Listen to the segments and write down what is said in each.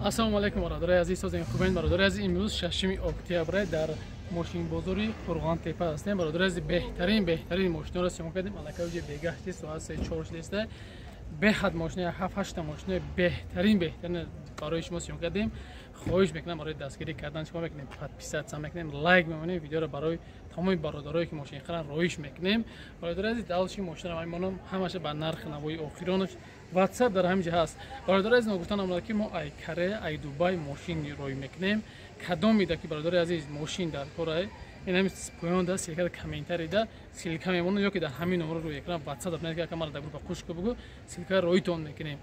ассалому алайкум бародари азиз, созем хубин бародари азиз. Имрӯз 6 октябр дар мошин бозори Фурғонтепа ҳастем. Бародари азиз, беҳтарин мошинҳоро сиём кардем. Аллакавҷи бегаҳти соат 3-4 листа беҳад мошини 7-8 мошини беҳтарин барои шумо сиём кардем. хоҳиш мекунам барои дастгирӣ кардан чиқор мекунем, подписатсия мекунем, лайк мемонем, видеоро барои тамоми бародарое ки мошин харан роиш мекунем. Бародари азиз, далши мошинро мемонам ҳамаша ба нархи навои охиронаш WhatsApp дар ҳамҷа ҳаст. Бародари азиз, ногуфтан омада ки мо ай Корея, ай Дубай мошини рой мекунем. Кадомида ки бародари азиз мошин дар корае инами поёнда силка комментарийда силка мемонам ё ки дар ҳамин номро рӯи экран WhatsApp дабнед ки камара дар группа қушко бугу силка ройтон мекунем.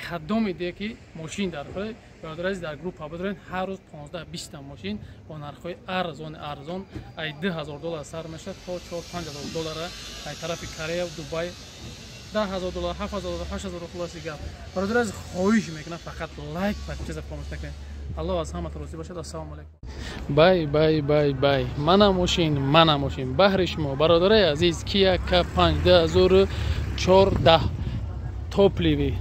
Кадомида ки мошин дар корее бародари азиз дар группа бадорен ҳар рӯз 15-20 мошин бо нархҳои арзон ай $2000 сар мешавад то $4-5,000 ай тарафи Корея, Дубай $10,000, $7,000, $8,000 хулоси гап. Бародари азиз, хоҳиш мекунам фақат лайк, подписка фаромӯш накунед. Аллоҳ аз ҳама розӣ бошад. Ассалому алайкум. Бай. Мана мошин. Баҳри шумо бародари азиз, Kia K5 2014 топливи.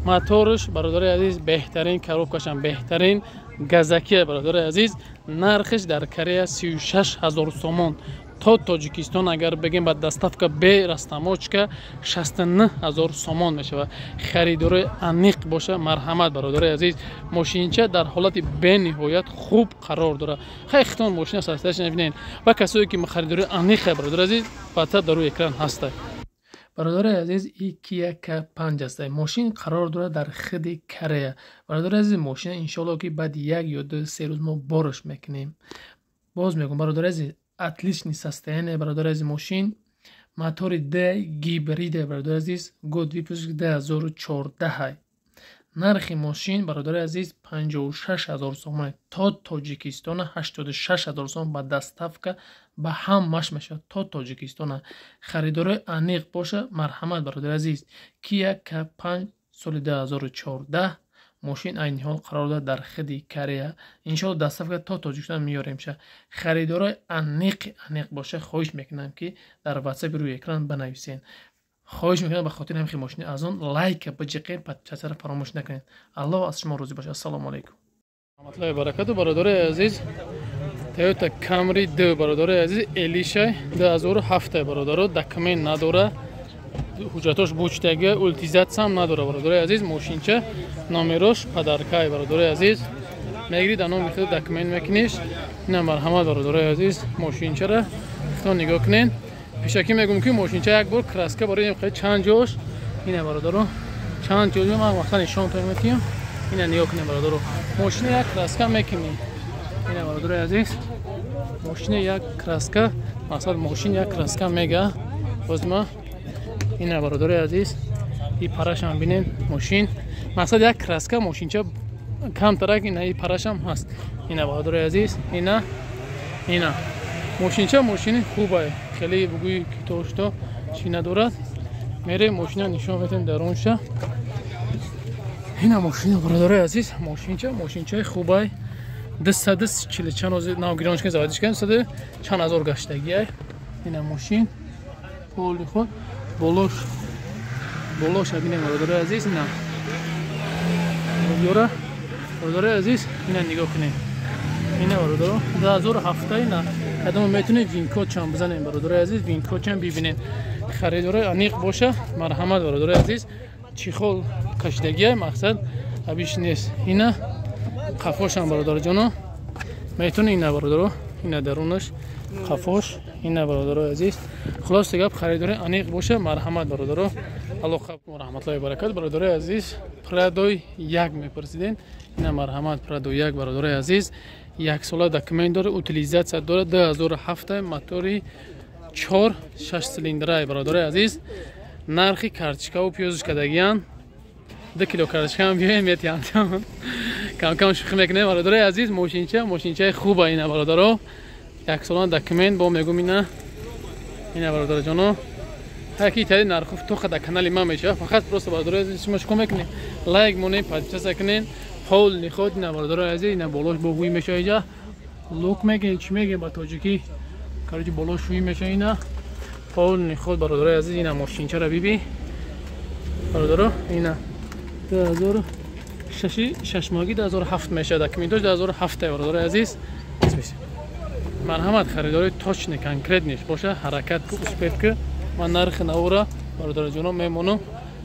Моторш бародари азиз беҳтарин, коробкашам беҳтарин, газакия бародари азиз. Нархиш дар Корея 36,000 сомон. То Тоҷикистон агар бегем ба доставка бе растамочка 69,000 сомон мешавад. Харидори аниқ боша, марҳамат бародари азиз. Мошинча дар ҳолати бениҳоят хуб қарор дорад. Хайтон мошина састаш набинен. Ва касое ки харидори аниқ бародари азиз, WhatsApp дар рӯи экран ҳаст. бародари азиз, Kia K5 аст. Мошин қарор дорад дар хиди Корея. бародари азиз, мошина иншоалло ки баъди 1 ё 2-3 рӯз мо борш мекунем. боз мегӯям бародари азиз, отличное состояние бародари азиз мошин. Мотори D гибриде бародари азиз, год выпуск 2014. Нархи мошин бародари азиз 56,000 сомон. То Тоҷикистон 86,000 сомон ба доставка ба ҳамаш мешавад. То Тоҷикистон харидори аниқ боша, марҳамат бародари азиз. Kia K5 соли 2014 мошин айни ҳол қарор дорад дар хиди Корея. иншоалло доставка то Тоҷикистон меёремша. харидори аниқ боша, хоҳиш мекунам ки дар WhatsApp рӯи экран банависен. хоҳиш мекунам ба хотири ҳамин мошини азон лайка биҷиқед, подписатсияро фаромӯш накунед. Аллоҳ аз шумо розӣ бошад. Ассалому алайкум. Раҳматуллоҳи баракату бародари азиз. Toyota Camry 2 бародари азиз, Elisha 2007 бародаро, документ надора. ҳуҷҷатош бучтага, утилизатсия надора бародари азиз. Мошинча номерош падаркай бародари азиз. мегири дар номи худ документ мекуниш. ина марҳамат бародари азиз. Мошинчаро худтон нигоҳ кунед. пешакӣ мегӯям ки мошинча як бор краска барои чанд ҷош ина бародаро чанд ҷош ман вақтан нишон метиҳам. ина нигоҳ кунед бародаро. мошина як краска мекунем. ина бародари азиз. мошина як краска, мақсад мошин як краска мега. бозма ина бародари азиз, и парашам бинем мошин. мақсад як краска мошинча камтарак ина и парашам ҳаст. ина бародари азиз, ина мошинча мошини хубае. хеле бугӯи ки тошто чӣ надорад. мерем мошина нишон метем дарунша. ина мошина бародари азиз, мошинчаи хубае. 240 чанд рози навгирончка заводиш кардем, 100 чанд ҳазор гаштагиай. ина мошин поли худ болош бинем бародари азиз. ина ёра бародари азиз, ина нигоҳ кунем. ина бародаро 2007 ина кадом метунем винкод чанд бизанем бародари азиз. винкод чанд бибинем. харидори аниқ боша, марҳамат бародари азиз. чихол кашидагиай, мақсад абиш нест. ина қафошам бародари ҷоно метуни. ина бародаро, ина дарунаш қафош. ина бародари азиз, хулоса гап харидори аниқ боша, марҳамат бародаро. аллоҳ қабул кун. раҳматуллоҳи баракат бародари азиз. Pradoi 1 мепарсиден. ина марҳамат Pradoi 1 бародари азиз. 1 сола документ дорад, утилизатсия дорад. 2007 мотори 4-6 силиндрай бародари азиз. нархи карточкаву пиёзишкадагиян 2 кило карточкам биёем метиҳам. кам шӯхӣ мекунем бародари азиз. мошинчаи хуба ина бародаро. 1 сола документ бо мегӯм ина бародари ҷоно. ҳаки тади нархов тоқа дар канали ман мешавад. фақат просто бародари азиз шумо чиқор мекунед? лайк монед, подписатсия кунед. ҳол ниход ина бародари азиз, ина болош бо ҳуй мешавад. иҷа лук мегӯем, чӣ мегӯем ба тоҷикӣ? кароҷи болош ҳуй мешавад. ина ҳол ниход бародари азиз. ина мошинчаро биби бародаро. ина 6 ماهگی 2007 میشه. دکمنتش 2007 برادر عزیز. مرحمت خریداری تاچ نه کنکریت نیست باشه حرکت کو اسپید که من نرخ نورا برادر جانو میمونم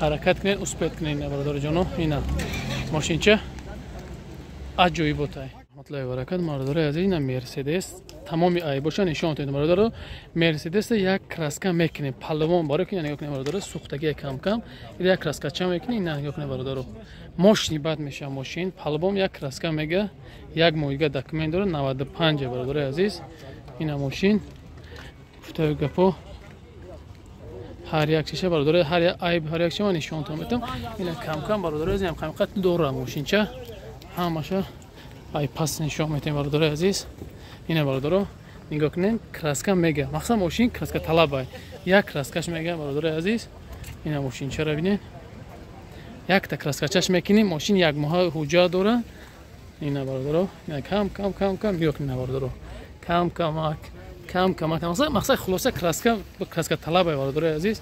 حرکت کنین اسپید کنین برادر جانو اینا ماشین چه اجوی بوده مطلب برکت برادر عزیز اینا مرسدس تمامی عیباش نشون دادم برادر مرسدس یک کراسکا میکنه پهلوان باره کنه نگاه کنه برادر سوختگی کم کم یک کراسکا چه میکنه اینا نگاه کنه برادر ماشینی بد میشه ماشین پهلوان یک کراسکا میگه یک مویگه دکمنت داره 95 برادر عزیز اینا ماشین گفته گپو هر یک چیشه برادر هر یک عیب هر یک چیه من نشون میدم اینا کم کم برادر عزیز هم قیمت دوره ماشین چه همشه ای پاس نشون میدم برادر عزیز اینا برادر نگاه کنین کراسکا میگه مخصوصا ماشین کراسکا طلبه یک کراسکاش میگه برادر عزیز اینا ماشین چرا ببینید یک تا کراسکا چش میکنیم ماشین یک ماه حجا داره اینا برادر اینا کم کم کم کم نگاه کنین برادر کم کم مخصوصا خلاصه کراسکا طلبه برادر عزیز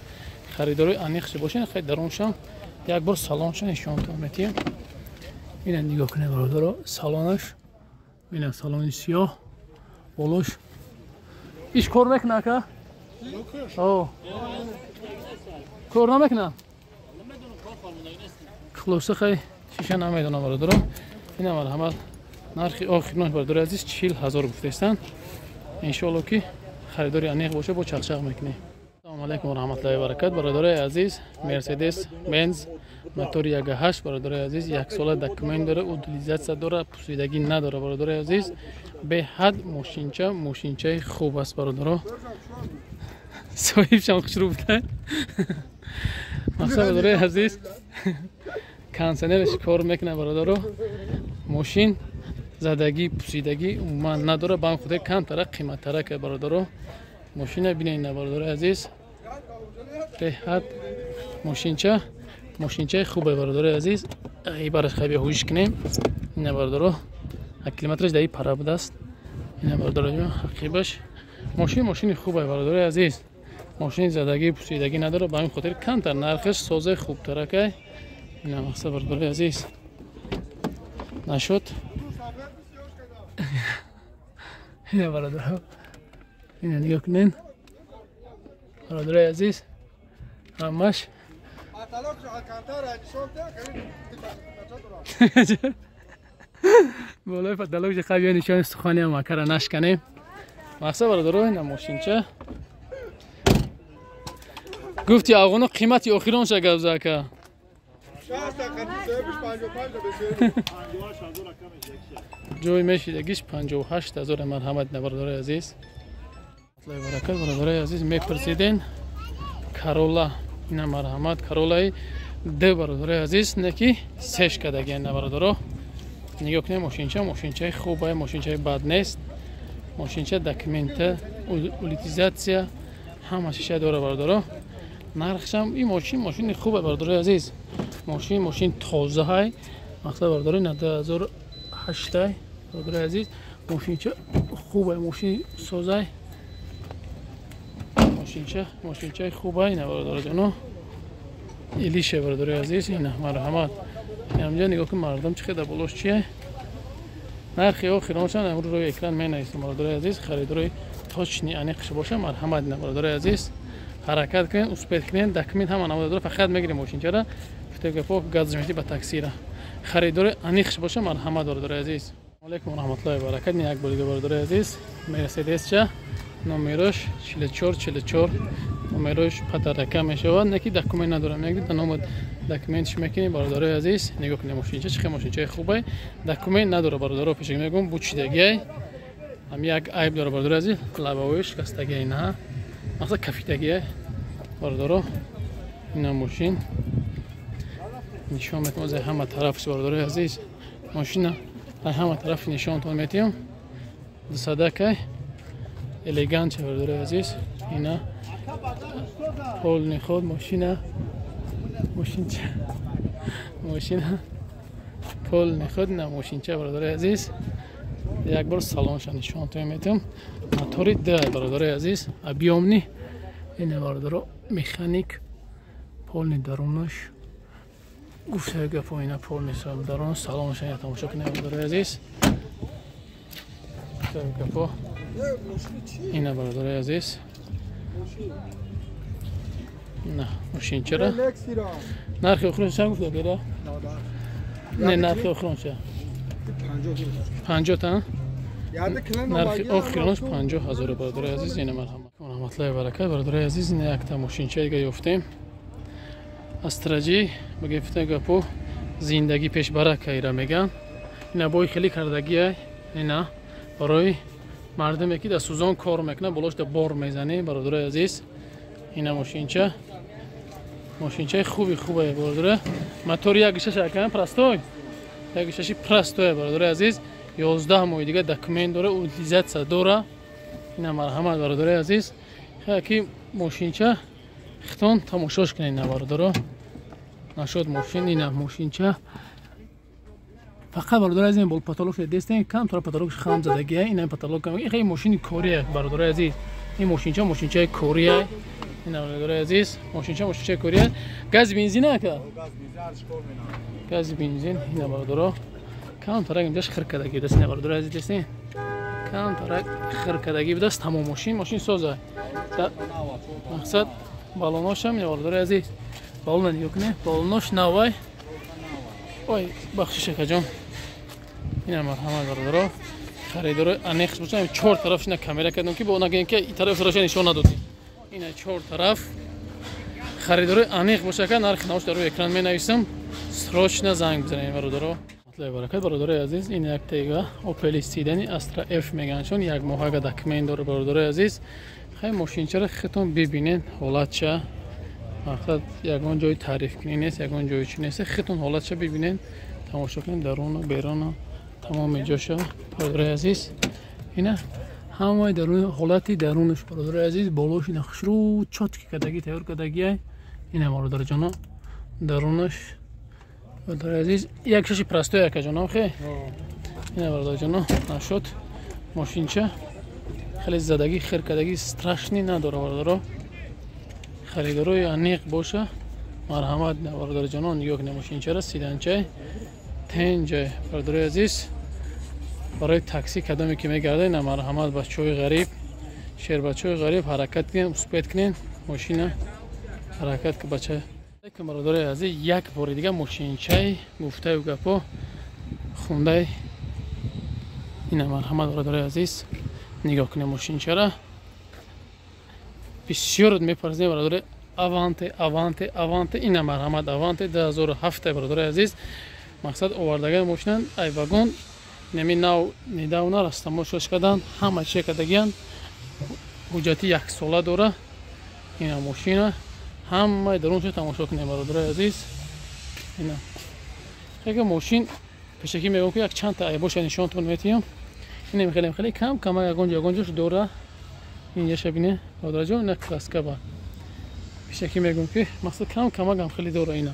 خریداری انیخش باشین خیلی درونشان یک بار سالونش نشون میدم اینا نگاه کنین برادر سالونش اینا سالون سیاه ولوش ایش کار میکنه که او کار نمیکنه خلاصه خیلی شیشه نمیدونه برادر اینا مرحمت نرخ آخرینش برادر عزیز 40,000 گفتستن انشالله که خریداری انیق باشه با چخچق میکنه السلام علیکم و رحمت الله و برکت برادر عزیز مرسدس بنز موتور 1.8 برادر عزیز یک سال دکمنت داره اوتیلیزاسیون داره پوسیدگی نداره برادر عزیز به حد ماشینچه خوب است برادر صاحبش هم خوش رو بوده مثلا برادر عزیز کانسنرش کار میکنه برادر ماشین زدگی پوسیدگی عموما نداره با خود کم تر قیمت تر که برادر ماشین ببینید برادر عزیز به حد ماشینچه خوبه برادر عزیز ای برش خیلی هوش کنیم این برادر 1 کیلومترش دایی پره بوده است این برادر حقیقش ماشین خوبه برادر عزیز ماشین زدگی پوسیدگی نداره با این خاطر کم تر نرخش سازه خوب تره که این مقصد برادر عزیز نشد این برادر این نگاه کنین برادر عزیز همش بالای پدلوج قوی نشان سخانی هم مکر نشکنیم مقصد برادر این ماشین چه گفتی آقانو قیمتی آخران شا گفزه که جوی میشیدگیش 58,000 مرحمت برادر عزیز برکت برادر عزیز میپرسیدین کارولا اینا مرحمت کارولای ده برادر عزیز نکی سش کدگی اینا برادر نگاه کنیم ماشینچه خوبه ماشینچه بد نیست ماشینچه دکمنت اوتیلیزاسیون همه شیشه داره برادر نرخشم این ماشین خوبه برادر عزیز ماشین تازه های مقصد برادر نه 2008 برادر عزیز ماشینچه خوبه ماشین سازه ماشینچه خوبه اینا برادر جانو ایلیشه برادر عزیز اینا مرحمت اینجا نگاه کن مردم چه خیلی بلوش چیه نرخی آخرانشان امروز روی اکران می نویسم برادر عزیز خریداری تاچ نی انیقش باشه مرحمت نه برادر عزیز حرکت کنین اسپید کنین دکمنت هم نموده داره فقط میگیریم ماشین چرا گفته گفت گاز میشی به تاکسی را خریداری انیقش باشه مرحمت برادر عزیز علیکم و رحمت الله و برکت یک بار دیگه برادر عزیز مرسدس چه نمرش 44 نمرش پترکه میشود نکی دکمنت نداره میگید نام دکمنتش میکنی برادر عزیز نگاه کنید ماشین چه ماشین خوبه دکمنت نداره برادر پیش میگم بوچیدگی هم یک عیب داره برادر عزیز لباوش کستگی نه مثلا کفیتگی برادر این ماشین نشون میتونم از همه طرفش برادر عزیز ماشین همه طرف نشون میتونم صدقه elegant برادر عزیز اینا پول خود ماشین پول خود نه ماشین چه برادر عزیز یک بار سالونش نشون میدم موتوری ده برادر عزیز ابیومنی این برادر مکانیک پول درونش گفته گپ و اینا پول میسازم درون سلامش اینا تماشا کنید برادر عزیز گپ و اینا برادر عزیز نه ماشین چرا نرخ آخرون چند گفته بیره نه نرخ آخرون چه 50 تا نرخ آخرونش 50,000 برادر عزیز این مرحمت رحمت الله و برکت برادر عزیز این یک تا ماشینچه دیگه یافتیم استراتژی بگفته گپو زندگی پیش بره کایرا میگن اینا بای خیلی کردگیه اینا برای مردمی که در سوزان کار میکنه بلوش در بار میزنه برادر عزیز اینا ماشینچه خوبه برادر موتور یک گوشش کردن پرستوی یک گوششی پرستوی برادر عزیز 11 ماه دیگه دکمنت داره اوتیلیزاسیون داره اینا مرحمت برادر عزیز خیلی ماشینچه ختون تماشاش کنین برادر نشد ماشین اینا ماشینچه فقط برادر عزیز بول پاتولوگ دستین کم تو پاتولوگش خام زدگیه اینا پاتولوگ این خیلی ماشین کوریه برادر عزیز این ماشینچه کوریه اینا برادر عزیز ماشینچه کوریه گاز بنزینه که گاز بنزین اینا برادر کم تو اینجاش خرکدگی دست نه برادر عزیز دستین کم تو خرکدگی بدست تمام ماشین سازه مقصد بالوناش هم برادر عزیز بالون دیگه کنه بالوناش نوای وای بخشش کجام اینا مرحمت برادر خریدار انیخ باشه 4 طرفش نه کامera کردم که با اون که این طرف راش نشون ندادیم اینا 4 طرف خریدار انیخ باشه که نرخ نوش در روی اکران می نویسم سراش نه زنگ بزنید برادر مطلب برکت برادر عزیز این یک تیگا اوپل استیدنی استرا اف میگن چون یک ماه دکمنت داره برادر عزیز خیلی ماشینچه رو خودتون ببینید حالت چه مقصد یگان جای تعریف کنی نیست یگان جای چی نیست خودتون حالت چه ببینید تماشا کنید درون و بیرون تمام جاشو برادر عزیز اینا همه درون حالتی درونش برادر عزیز بالاش نقش رو چات کدگی تیار کدگی اینا برادر جانا درونش برادر عزیز یک شش پرستو یک جانا خیلی اینا برادر جانا نشد ماشینچه خیلی زدگی خیر کدگی استراشنی نداره برادر خریداروی انیق باشه مرحمت برادر جانان یک ماشینچه را سیدنچه تنج برادر عزیز برای تاکسی کدامی که میگرده نه مرحمت بچه‌های غریب شیر بچه‌های غریب حرکت کنین اسپیت کنین ماشین حرکت که بچه که برادر عزیز یک بار دیگه ماشینچه گفته و گپو خونده اینا مرحمت برادر عزیز نگاه کنین ماشینچه را بسیار میپرسیم برادر اوانت این مرحمت اوانت 2007 برادر عزیز مقصد آوردگی ماشین ای واگن نمی نو نیداونا راستموشش کردن همه چی کردگیان حجتی یک ساله داره این ماشین همه درونش تماشا کنیم برادر عزیز اینا خیلی ماشین پیشکی میگم که یک چند تا عیبش نشونتون میتیم این خیلی کم یگونجش دوره اینجا شبینه برادر جان نه کلاسکه با پیشکی میگم که مقصد کم خیلی دوره اینا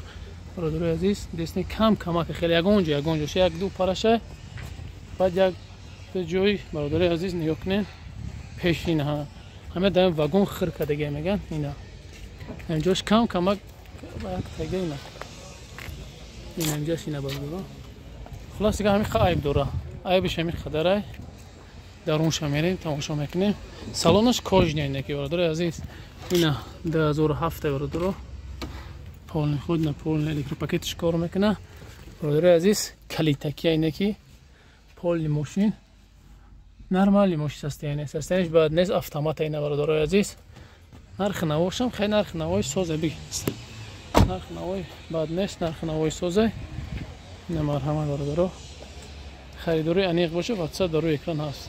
برادر عزیز دستین کم که خیلی یگونجش یک دو پارشه بعد یک دو جوی برادر عزیز نگاه کنین پیش اینا همه در واگن خر کردگی میگن اینا اینجاش کم باید تگه اینا این اینجاش اینا برادر خلاص دیگه همین عیب دوره عیبش همین خدره درونش میریم تماشا میکنیم سالونش کاج نه که برادر عزیز اینا 2007 برادر پول خود نه پول الکترو پاکتش کار میکنه برادر عزیز کلیتکی اینه که پول ماشین نرمالی ماشین سستینش بعد نیست اتومات اینا برادر عزیز نرخ نواشم خیلی نرخ نوای سازه بی نرخ نوای بعد نیست نرخ نوای سازه اینا مرحمت برادر خریداری انیق باشه واتساپ در روی اکران هست